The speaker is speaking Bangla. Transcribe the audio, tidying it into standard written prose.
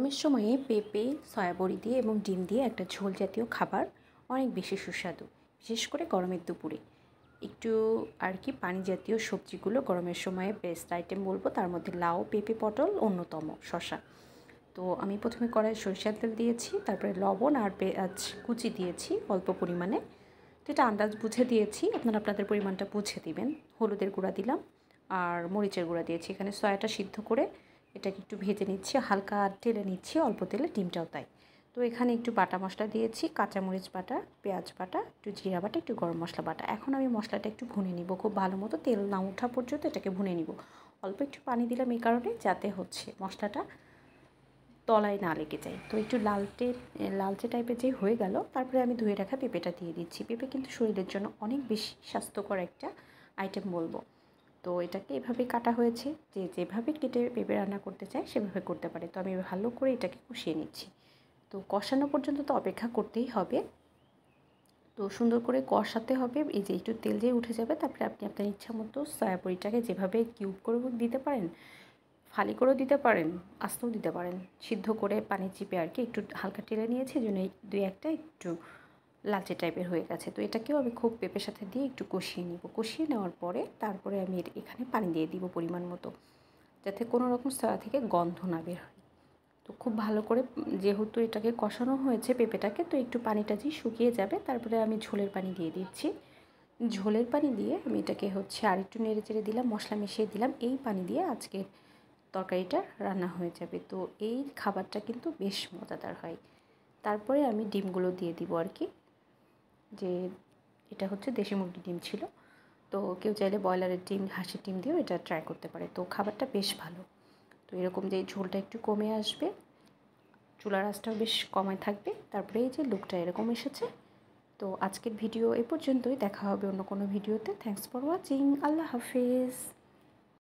গরমের সময়ে পেঁপে সয়া বড়ি দিয়ে এবং ডিম দিয়ে একটা ঝোল জাতীয় খাবার অনেক বেশি সুস্বাদু, বিশেষ করে গরমের দুপুরে। একটু আর কি পানি জাতীয় সবজিগুলো গরমের সময়ে বেস্ট আইটেম বলবো। তার মধ্যে লাউ, পেঁপে, পটল অন্যতম, শসা। তো আমি প্রথমে কড়াইয়ে সরিষার তেল দিয়েছি, তারপরে লবণ আর পেঁয়াজ কুচি দিয়েছি অল্প পরিমাণে। তো এটা আন্দাজ বুঝে দিয়েছি, আপনারা আপনাদের পরিমাণটা বুঝে দিবেন। হলুদের গুঁড়া দিলাম আর মরিচের গুঁড়া দিয়েছি। এখানে সয়াটা সিদ্ধ করে এটাকে একটু ভেজে নিচ্ছি, হালকা টেলে নিচ্ছি অল্প তেলে, ডিমটাও তাই। তো এখানে একটু বাটা মশলা দিয়েছি, কাঁচামরিচ বাটা, পেঁয়াজ বাটা, একটু জিরা বাটা, একটু গরম মশলা বাটা। এখন আমি মশলাটা একটু ভুনে নিব, খুব ভালো মতো তেল না ওঠা পর্যন্ত এটাকে ভুনে নিব। অল্প একটু পানি দিলাম এই কারণে যাতে মশলাটা তলায় না লেগে যায়। তো একটু লালচে টাইপের যে হয়ে গেল, তারপরে আমি ধুয়ে রাখা পেঁপেটা দিয়ে দিচ্ছি। পেঁপে কিন্তু শরীরের জন্য অনেক বেশি স্বাস্থ্যকর একটা আইটেম বলবো। তো এটাকে এভাবে কাটা হয়েছে, যে যেভাবে কেটে পেঁপে রান্না করতে চায় সেভাবে করতে পারে। তো আমি ভালো করে এটাকে কষিয়ে নিচ্ছি। তো কষানো পর্যন্ত তো অপেক্ষা করতেই হবে। তো সুন্দর করে কষাতে হবে। এই যে একটু তেল দিয়ে উঠে যাবে, তারপরে আপনি আপনার ইচ্ছা মতো সয়া বড়িটাকে যেভাবে কিউব করেও দিতে পারেন, ফালি করেও দিতে পারেন, আস্তেও দিতে পারেন। সিদ্ধ করে পানি চিপে আর কি একটু হালকা টেলে নিয়েছি, এই জন্য এই দুই একটা একটু লালচে টাইপের হয়ে গেছে। তো এটাকেও আমি খুব পেঁপের সাথে দিয়ে একটু কষিয়ে নিব। কষিয়ে নেওয়ার পরে তারপরে আমি এখানে পানি দিয়ে দিব পরিমাণ মতো, যাতে কোনো রকম সয়া থেকে গন্ধ না বের হয়। তো খুব ভালো করে, যেহেতু এটাকে কষানো হয়েছে পেঁপেটাকে, তো একটু পানিটা যে শুকিয়ে যাবে, তারপরে আমি ঝোলের পানি দিয়ে দিচ্ছি। ঝোলের পানি দিয়ে আমি এটাকে আর একটু নেড়ে চেড়ে দিলাম, মশলা মিশিয়ে দিলাম। এই পানি দিয়ে আজকের তরকারিটা রান্না হয়ে যাবে। তো এই খাবারটা কিন্তু বেশ মজাদার হয়। তারপরে আমি ডিমগুলো দিয়ে দিব আর কি, যে এটা দেশি মুরগির ডিম ছিল। তো কেউ চাইলে ব্রয়লারের ডিম, হাঁসের ডিম দিয়েও এটা ট্রাই করতে পারে। তো খাবারটা বেশ ভালো। তো এরকম যে ঝোলটা একটু কমে আসবে, চুলার আঁচটাও বেশ কমায় থাকবে, তারপরে এই যে লুকটা এরকম এসেছে। তো আজকের ভিডিও এ পর্যন্তই, দেখা হবে অন্য কোনো ভিডিওতে। Thanks for watching. আল্লাহ হাফেজ।